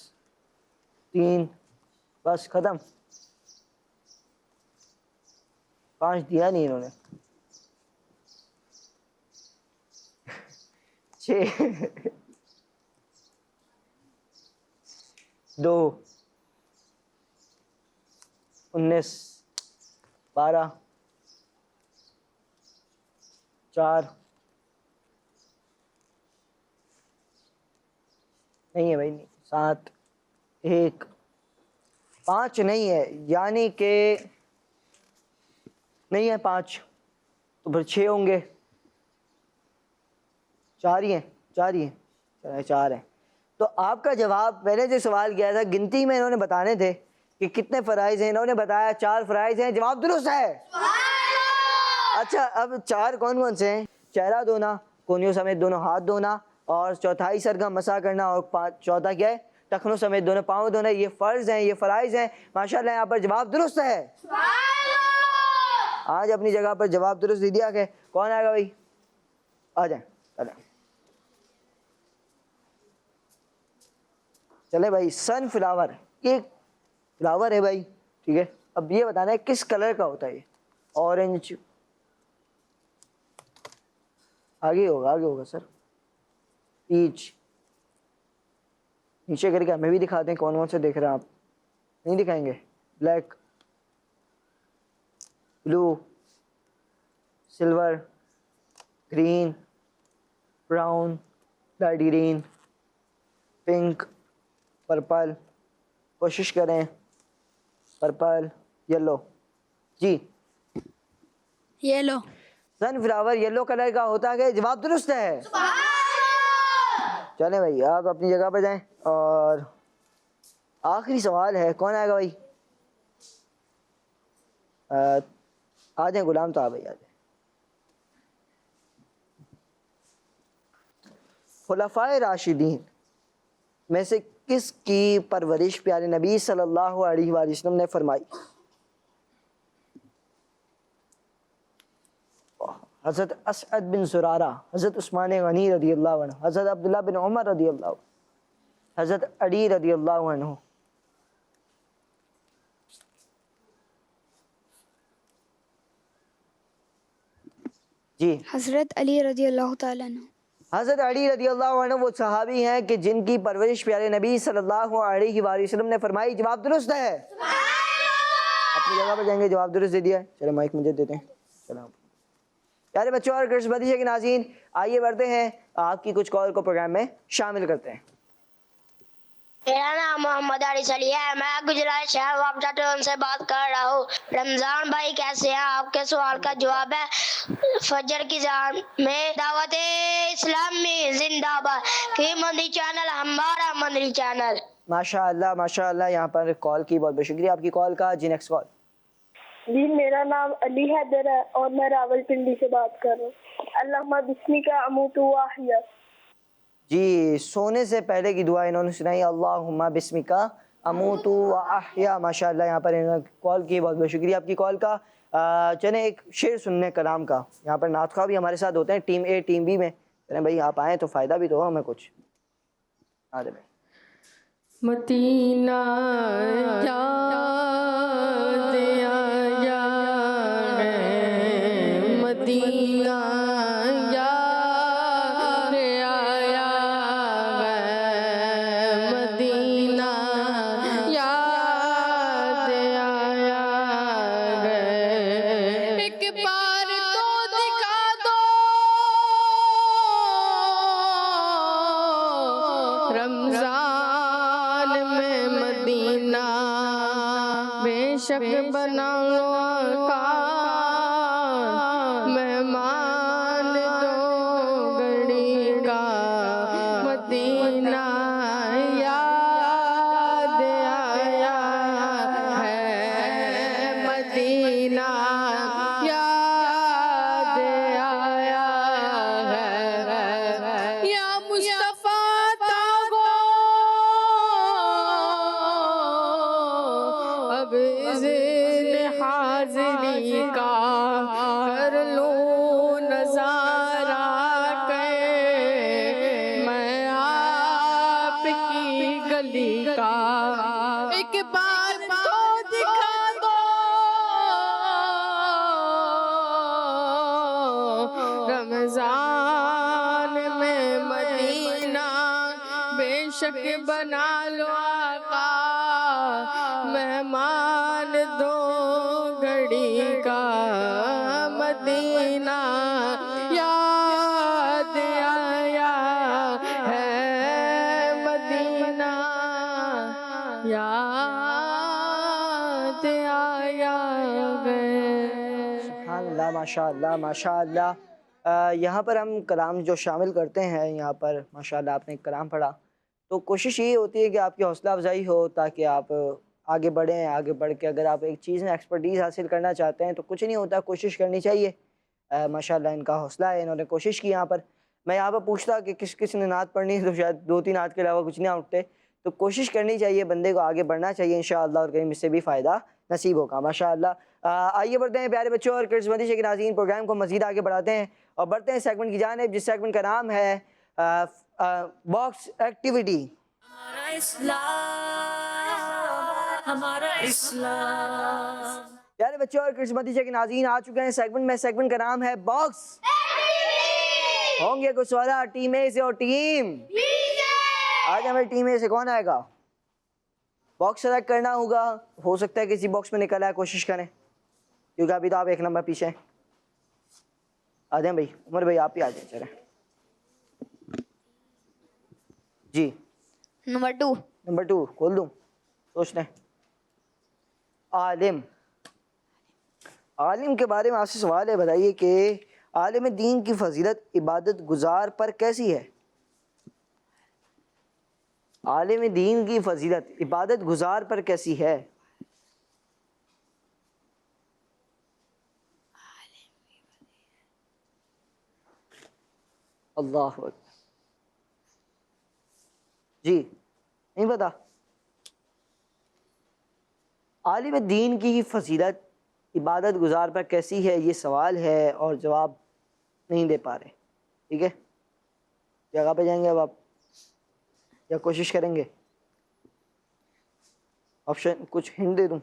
3, بس ختم. 5 دیا نہیں انہوں نے. 6, 2, 19, 12, 4 نہیں ہے بھائی. نہیں. 7, 1, 5 نہیں ہے. یعنی کہ نہیں ہے 5. تو پھر 6 ہوں گے. 4 ہی ہیں. 4 ہی ہیں. 4 ہیں. تو آپ کا جواب میں نے جو سوال کیا تھا گنتی میں انہوں نے بتانے تھے کہ کتنے فرائض ہیں. انہوں نے بتایا 4 فرائض ہیں. جواب درست ہے. اچھا اب 4 کون سے ہیں؟ چہرہ دھونا, کونیوں سمیت دونوں ہاتھ دھونا, اور چوتھائی سر کا مسح کرنا, اور چوتھا کیا ہے؟ ٹخنوں سمیت دونوں پاؤں دھونا. یہ فرض ہیں, یہ فرائض ہیں. ماشاءاللہ یہاں پر جواب درست ہے. آج اپنی جگہ پر جواب درست دے دیا. کہ کون آئے گا بھائی؟ آ جائیں. چلے بھائی. سن فلاور یہ فلاور ہے بھائی, ٹھیک ہے. اب یہ بتانا ہے کس کلر کا ہوتا ہے یہ. اورنج, آگے ہوگا سر. پیچ, نیچے کر کے ہمیں بھی دکھا دیں کون سے دیکھ رہے ہیں آپ. نہیں دکھائیں گے؟ Black, blue, silver, green, brown, light green, pink, purple. کوشش کریں. Purple, yellow. جی yellow. Sunflower yellow colour کا ہوتا ہے. جواب درست ہے. چلیں بھائی آپ اپنی جگہ پہ جائیں. اور آخری سوال ہے, کون آئے گا بھائی؟ آ جائیں غلام تو بھائی آ جائیں. خلفائے راشدین میں سے کس کی پرورش پیارے نبی صلی اللہ علیہ وآلہ وسلم نے فرمائی؟ حضرت اسعد بن زرارہ، حضرت عثمان غنی رضی اللہ عنہ، حضرت عبداللہ بن عمر رضی اللہ عنہ، حضرت علی رضی اللہ عنہ. جی حضرت علی رضی اللہ تعالیٰ عنہ. حضرت علی رضی اللہ عنہ وہ صحابی ہیں کہ جن کی پرورش پیارے نبی صلی اللہ علیہ وآلہ وسلم نے فرمائی. جواب درست ہے. اپنی جگہ پر جائیں گے، جواب درست دے دیا ہے. چلے مائک مجھے دیتے ہیں. چلو پیارے بچوں اور کرس مدیشہ کے ناظرین، آئیے بڑھتے ہیں آپ کی کچھ کال کو پروگرام میں شامل کرتے ہیں. میرا نام محمد علی سلی ہے، میں گجرات شہر وابڈا ٹاؤن سے بات کر رہا ہوں. رمضان بھائی کیسے ہیں؟ آپ کے سوال کا جواب ہے فجر کی جان میں دعوت اسلامی زندہ باد کی مدنی چینل ہمارا مدنی چینل. ماشاء اللہ ماشاء اللہ. یہاں پر کال کی بہت بہت شکریہ آپ کی کال کا. جی نیکسٹ کال. جی میرا نام علی حیدر ہے اور میں راول پنڈی سے بات کر رہا ہوں. اللہم بسمک اموت و احیا. جی سونے سے پہلے کی دعا انہوں نے سنائی، اللہم بسمک اموت و احیا. ماشاء اللہ. یہاں پر انہوں نے کال کی بہت بہت شکریہ آپ کی کال کا. چلیں ایک شعر سننے کلام کا. یہاں پر نعت خواہ بھی ہمارے ساتھ ہوتے ہیں ٹیم اے ٹیم بی میں. چلیں بھائی آپ آئیں تو فائدہ بھی تو ہو ہمیں کچھ. آ جائیں بھائی. مدینہ یاد آیا ہے، مدینہ یاد آیا ہے، مدینہ یاد آیا ہے. ایک بار تو دکھا دو رمضان میں مدینہ، بے شک بنا لو آقا مہمان دو گھڑی کا. مدینہ یاد آیا ہے، مدینہ یاد آیا ہے. یا مصطفیٰ تاغو اب اذن حاضری کا کر لوں نظارہ کہ میں آپ کی گلی کا. ایک بار تو دکھا دو رمضان میں مدینہ، بے شک بنا لو آقا مہمان دو گھڑی کا. مدینہ یاد آیا ہے، مدینہ یاد آیا ہے. سبحان اللہ ماشاء اللہ ماشاء اللہ. یہاں پر ہم کلام جو شامل کرتے ہیں، یہاں پر ماشاء اللہ آپ نے ایک کلام پڑھا تو کوشش یہ ہوتی ہے کہ آپ کی حوصلہ افزائی ہو تاکہ آپ آگے بڑھیں. آگے بڑھ کے اگر آپ ایک چیز میں ایکسپرٹیز حاصل کرنا چاہتے ہیں تو کچھ نہیں ہوتا، کوشش کرنی چاہیے. ماشاء اللہ ان کا حوصلہ ہے، انہوں نے کوشش کی. یہاں پر میں یہاں پر پوچھتا کہ کس نے نعت پڑھنی ہے تو شاید 2-3 نعت کے علاوہ کچھ نہیں اٹھتے. تو کوشش کرنی چاہیے بندے کو، آگے بڑھنا چاہیے انشاءاللہ اور کہیں اس سے بھی فائدہ نصیب ہوگا. ماشاء اللہ. آئیے بڑھتے ہیں پیارے بچوں اور کرس مدیشہ کے ناظرین، پروگرام کو مزید آگے بڑھاتے ہیں اور بڑھتے ہیں سیگمنٹ کی جانب، جس سیگمنٹ کا نام ہے باکس ایکٹیویٹی. ہمارا اسلام، ہمارا اسلام. پیارے بچوں اور کرس مدیشہ کے ناظرین آ چکے ہیں سیگمنٹ میں. سیگمنٹ کا نام ہے باکس. ہوں گے کچھ سوالات ٹیم اے سے اور ٹیم آج ہمیں ٹیم اے سے کون آئے گا؟ باکس سلیکٹ کرنا ہوگا. ہو سکتا ہے کسی باکس میں نکل آئے، کوشش کریں کیونکہ ابھی تو آپ 1 نمبر پیچھے ہیں. آ جائیں بھائی. عمر بھائی آپ ہی آ جائیں. چلیں جی. نمبر 2. نمبر 2 کھول دوں؟ سوچ لیں. عالم. عالم کے بارے میں آپ سے سوال ہے، بتائیے کہ عالم دین کی فضیلت عبادت گزار پر کیسی ہے؟ عالم دین کی فضیلت عبادت گزار پر کیسی ہے؟ اللہ اکبر. جی نہیں پتا. عالم دین کی فضیلت عبادت گزار پر کیسی ہے، یہ سوال ہے اور جواب نہیں دے پا رہے. ٹھیک ہے، جگہ پہ جائیں گے اب آپ یا کوشش کریں گے؟ آپشن کچھ ہنٹ دے دوں.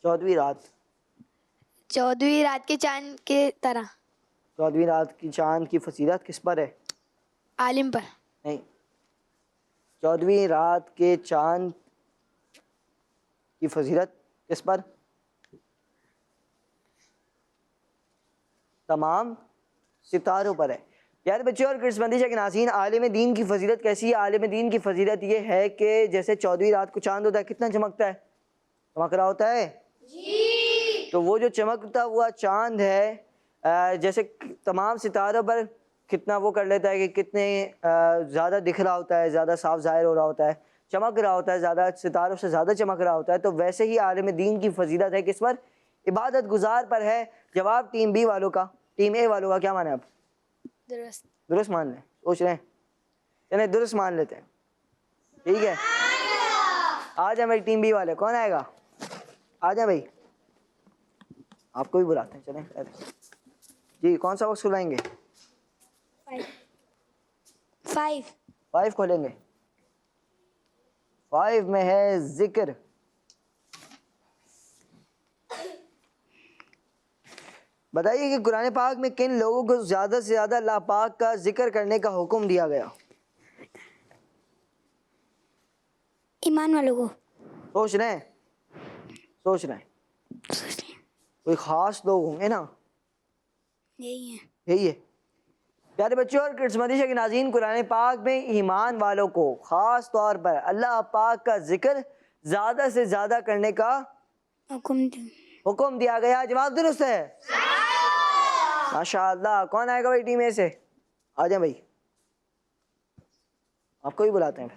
14ویں رات. 14ویں رات کے چاند کے طرح. 14ویں رات کی چاند کی فضیلت کس پر ہے؟ عالم پر. نہیں، 14ویں رات کے چاند کی فضیلت کس پر؟ تمام ستاروں پر ہے. یار بچے اور کرس بندی کے ناظرین، عالم دین کی فضیلت کیسی ہے؟ عالم دین کی فضیلت یہ ہے کہ جیسے 14ویں رات کو چاند ہوتا ہے کتنا چمکتا ہے؟ چمک رہا ہوتا ہے جی. تو وہ جو چمکتا ہوا چاند ہے جیسے تمام ستاروں پر کتنا وہ کر لیتا ہے کہ کتنے زیادہ دکھ رہا ہوتا ہے، زیادہ صاف ظاہر ہو رہا ہوتا ہے، چمک رہا ہوتا ہے، زیادہ ستاروں سے زیادہ چمک رہا ہوتا ہے. تو ویسے ہی عالم دین کی فضیلت ہے کس پر؟ عبادت گزار پر ہے. جواب ٹیم بی والوں کا، ٹیم اے والوں کا کیا مانا ہے؟ آپ درست. درست مان لیں، سوچ رہے ہیں یعنی درست مان لیتے ہیں. ٹھیک ہے، آ جائیں بھائی ٹیم بی والے. کون آئے گا؟ آ جائیں بھائی، آپ کو بھی بلاتے ہیں. چلیں جی، کون سا وقت کھلائیں گے؟ 5 کھولیں گے. 5 میں ہے ذکر. بتائیے کہ قرآن پاک میں کن لوگوں کو زیادہ سے زیادہ اللہ پاک کا ذکر کرنے کا حکم دیا گیا؟ ایمان والوں کو. سوچ رہے ہیں، سوچ رہے ہیں. کوئی خاص لوگ ہوں گے نا، یہی ہے. یہی ہے. پیارے بچوں اور کرس مدیشہ کے ناظرین، قرآن پاک میں ایمان والوں کو خاص طور پر اللہ پاک کا ذکر زیادہ سے زیادہ کرنے کا حکم دیا گیا. جواب درست ہے. ماشاء اللہ. کون آئے گا بھائی ٹیم اے سے؟ آ جائیں بھائی، آپ کو بھی بلاتے ہیں.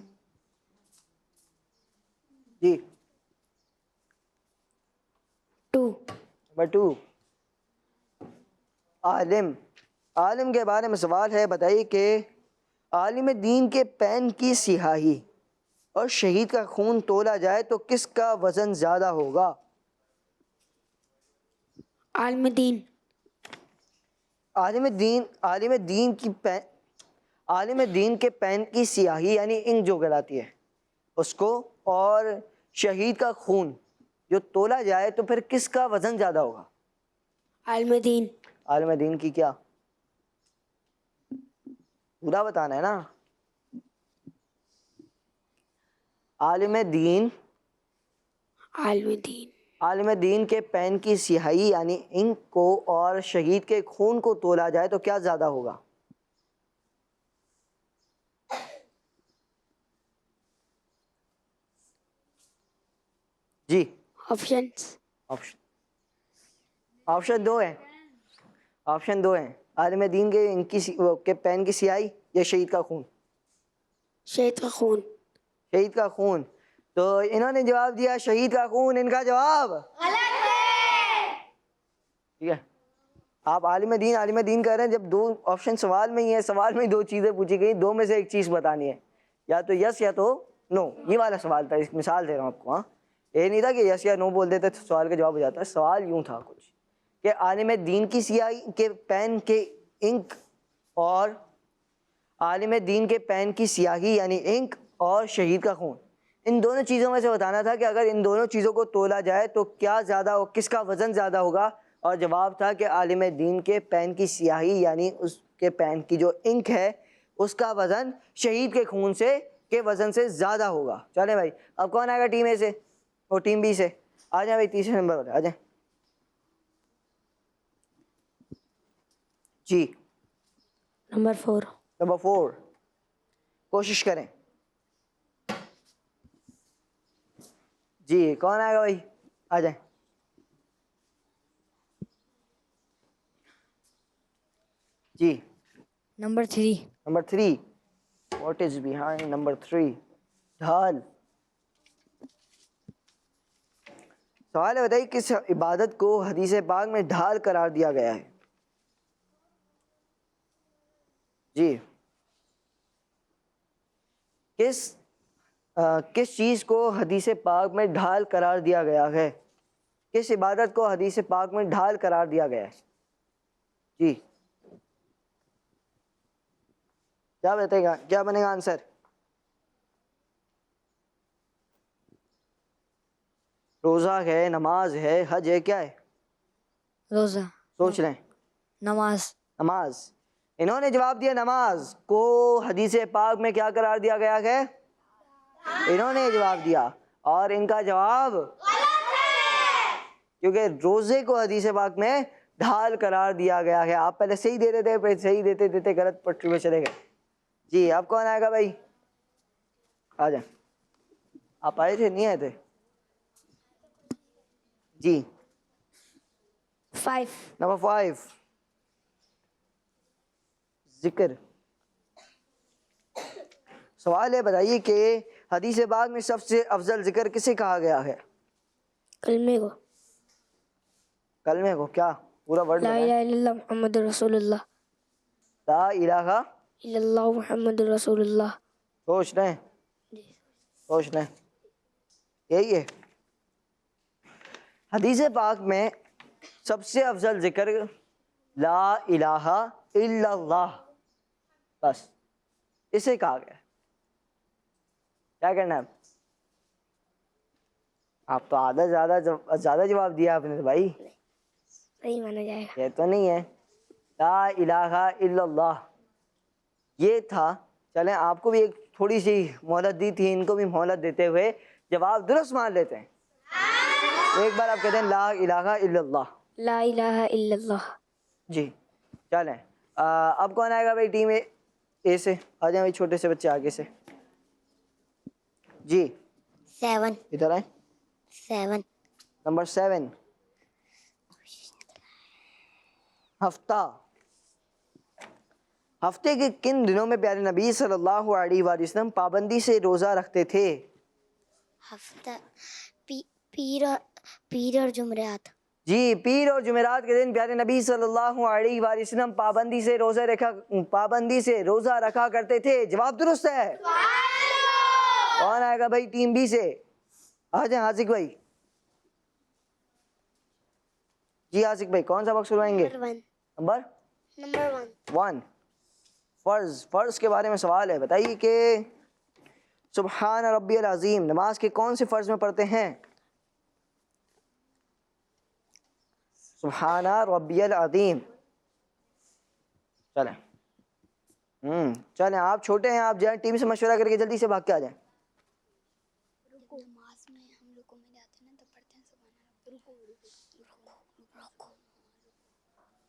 جی نمبر 2 عالم. عالم کے بارے میں سوال ہے. بتائیے کہ عالم دین کے پین کی سیاہی اور شہید کا خون تولا جائے تو کس کا وزن زیادہ ہوگا؟ عالم دین. عالم دین کے پین کی سیاہی یعنی انک جو کہلاتی ہے اس کو، اور شہید کا خون جو تولا جائے تو پھر کس کا وزن زیادہ ہوگا؟ عالم دین. عالم دین کی کیا؟ پورا بتانا ہے نا. عالم دین عالم دین کے پین کی سیاہی یعنی انک کو اور شہید کے خون کو تولا جائے تو کیا زیادہ ہوگا؟ جی آپشن 2 ہیں. آپشن 2 ہیں. عالم دین کے ان کی پین کی سیاہی یا شہید کا خون؟ شہید کا خون. شہید کا خون. تو انہوں نے جواب دیا شہید کا خون. ان کا جواب غلط ہے. ٹھیک ہے، آپ عالم دین کہہ رہے ہیں. جب 2 آپشن سوال میں ہی ہیں، سوال میں ہی 2 چیزیں پوچھی گئی، 2 میں سے ایک چیز بتانی ہے، یا تو یس یا تو نو. یہ والا سوال تھا. اس مثال دے رہا ہوں آپ کو. ہاں، یہ نہیں تھا کہ یس یا نو بول دیتے تو سوال کا جواب ہو جاتا ہے. سوال یوں تھا کچھ کہ عالم دین کی سیاہی کے پین کے انک اور عالم دین کے پین کی سیاہی یعنی انک اور شہید کا خون، ان دونوں چیزوں میں سے بتانا تھا کہ اگر ان دونوں چیزوں کو تولا جائے تو کیا زیادہ ہو، کس کا وزن زیادہ ہوگا. اور جواب تھا کہ عالم دین کے پین کی سیاہی یعنی اس کے پین کی جو انک ہے اس کا وزن شہید کے خون سے کے وزن سے زیادہ ہوگا. چلیں بھائی، اب کون آئے گا ٹیم اے سے اور ٹیم بی سے؟ آ جائیں بھائی، تیسرے نمبر والے آ جائیں. جی نمبر 4 کوشش کریں. جی کون آئے گا بھائی؟ آ جائیں. جی number 3. What is behind number 3؟ ڈھال. سوال ہے، بتائیے کس عبادت کو حدیث پاک میں ڈھال قرار دیا گیا ہے؟ جی کس چیز کو حدیث پاک میں ڈھال قرار دیا گیا ہے؟ کس عبادت کو حدیث پاک میں ڈھال قرار دیا گیا ہے؟ جی کیا بتے گا، کیا بنے گا آنسر؟ روزہ ہے، نماز ہے، حج ہے، کیا ہے؟ روزہ، سوچ لیں. نماز. نماز. انہوں نے جواب دیا نماز کو حدیث پاک میں کیا قرار دیا گیا ہے؟ انہوں نے جواب دیا، اور ان کا جواب غلط ہے، کیونکہ روزے کو حدیث پاک میں ڈھال قرار دیا گیا ہے. آپ پہلے صحیح دیتے تھے، پھر صحیح دیتے دیتے غلط پٹری میں چلے گئے. جی اب کون آئے گا بھائی؟ آ جائیں. آپ آئے تھے نہیں آئے تھے؟ جی 5. نمبر 5 ذکر. سوال ہے، بتائیے کہ حدیث پاک میں سب سے افضل ذکر کسے کہا گیا ہے؟ کلمے کو. کلمے کو. کیا پورا ورڈ لا بتائیں. الہ الا اللہ محمد رسول اللہ. لا الہ الا اللہ محمد رسول اللہ. سوچ رہے ہیں، سوچ رہے ہیں، یہی ہے. حدیث پاک میں سب سے افضل ذکر لا الہ الا اللہ، بس اسے کہا گیا. کیا کرنا ہے آپ تو آدھا زیادہ جواب دیا آپ نے بھائی. صحیح مانا جائے گا. یہ تو نہیں ہے لا الہ الا اللہ، یہ تھا. چلیں آپ کو بھی ایک تھوڑی سی مہلت دی تھی، ان کو بھی مہلت دیتے ہوئے جواب درست مان لیتے ہیں. ایک بار آپ کہتے ہیں لا الہ الا اللہ. لا الہ الا اللہ. جی چلیں اب کون آئے گا بھائی ٹیم اے سے؟ آ جائیں بھائی چھوٹے سے بچے آگے سے. جی 7. ادھر آئیں. 7. نمبر 7 ہفتہ. ہفتے کے کن دنوں میں پیارے نبی صلی اللہ علیہ وآلہ وسلم پابندی سے روزہ رکھتے تھے؟ ہفتہ پیر اور جمعرات. جی پیر اور جمعرات کے دن پیارے نبی صلی اللہ علیہ وآلہ وسلم پابندی سے روزہ رکھا کرتے تھے. جواب درست ہے. کون آئے گا بھائی ٹیم بی سے؟ آ جائیں عاشق بھائی. جی عاشق بھائی کون سا وقت سنوائیں گے؟ نمبر 1 فرض کے بارے میں سوال ہے. بتائیے کہ سبحان ربی العظیم نماز کے کون سے فرض میں پڑھتے ہیں؟ سبحان ربی العظیم. چلیں آپ چھوٹے ہیں، آپ جائیں ٹیم سے مشورہ کر کے جلدی سے بھاگ کے آ جائیں.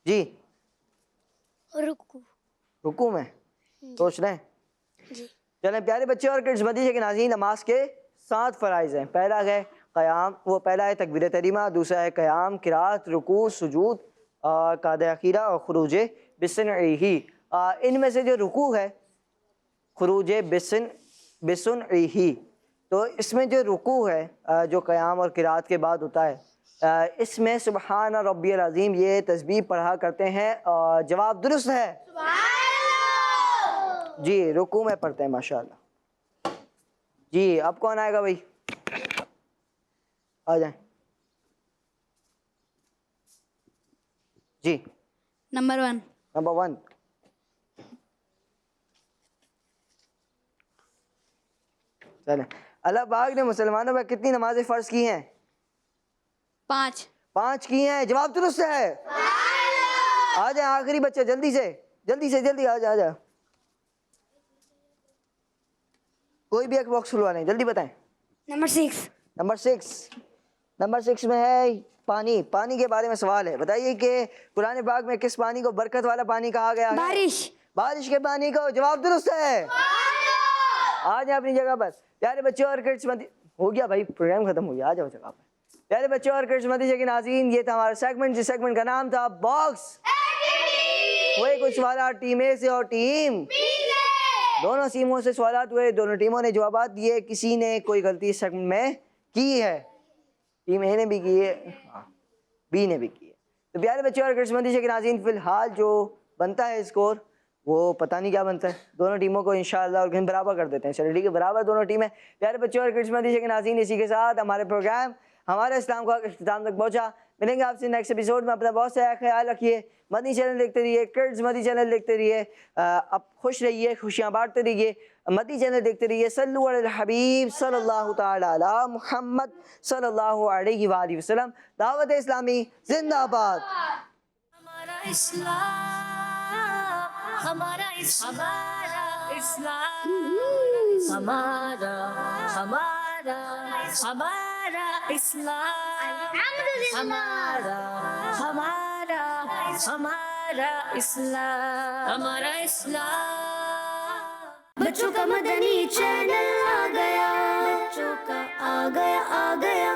جی رکوع میں سوچ رہے ہیں. چلیں پیارے بچے اور کڈز مدیجے کے ناظرین، نماز کے 7 فرائض ہیں. پہلا ہے قیام، وہ پہلا ہے تکبیر تحریمہ، دوسرا ہے قیام، قرات، رکوع، سجود، قعدہ اخیرہ اور خروج بسنعہ. ان میں سے جو رکوع ہے خروج بسنعہ، تو اس میں جو رکوع ہے جو قیام اور قرات کے بعد ہوتا ہے، اس میں سبحان ربی العظیم یہ تسبیح پڑھا کرتے ہیں. جواب درست ہے. جی رکوع میں پڑھتے ہیں ماشاءاللہ. جی اب کون آئے گا بھائی؟ آ جائیں. جی نمبر 1 چلیں. اللہ پاک نے مسلمانوں پر کتنی نمازیں فرض کی ہیں؟ 5 کی ہیں. جواب درست ہے. آ جائیں آخری بچہ جلدی آ جا. کوئی بھی ایک باکس کھلوا لیں، جلدی بتائیں. نمبر 6 میں ہے پانی کے بارے میں سوال ہے. بتائیے کہ قرآن پاک میں کس پانی کو برکت والا پانی کہا گیا ہے؟ بارش کے پانی کو. جواب درست ہے. آ جائیں اپنی جگہ پر. پیارے بچے اور کڈز ہو گیا بھائی، پروگرام ختم ہو گیا. آ جاؤ جگہ پر. پیارے بچے اور کڈز مدیجے کے ناظرین، یہ تھا ہمارا سیگمنٹ، جس سیگمنٹ کا نام تھا باکس. وہی کچھ سوالات ٹیم اے سے اور ٹیم دونوں ٹیموں سے سوالات ہوئے، دونوں ٹیموں نے جوابات دیے. کسی نے کوئی غلطی اس سیگمنٹ میں کی ہے، ٹیم اے نے بھی کی ہے، بی نے بھی کی ہے. تو پیارے بچے اور کڈز مدیجے کے ناظرین، فی الحال جو بنتا ہے اسکور وہ پتہ نہیں کیا بنتا ہے. دونوں ٹیموں کو انشاءاللہ اور برابر کر دیتے ہیں. چلو ٹھیک ہے, برابر دونوں ٹیم ہے. پیارے بچوں اور کڈس مدنی کے ناظرین, اسی کے ساتھ ہمارے پروگرام ہمارا اسلام کا اختتام تک پہنچا. ملیں گے آپ سے نیکسٹ ایپیسوڈ میں. اپنا بہت سارا خیال رکھیے. مدنی چینل دیکھتے رہیے, کڈس مدنی چینل دیکھتے رہیے. اب خوش رہیے, خوشیاں بانٹتے رہیے. مدنی چینل دیکھتے رہیے. صلو علی الحبیب صلی اللہ تعالی علی محمد صلی اللہ علیہ وآلہ وسلم. دعوت اسلامی زندہ باد. ہمارا اسلام, ہمارا اسلام, ہمارا ہمارا اسلام, ہمارا اسلام, ہمارا اسلام. بچوں کا مدنی چینل آ گیا, بچوں کا آ گیا.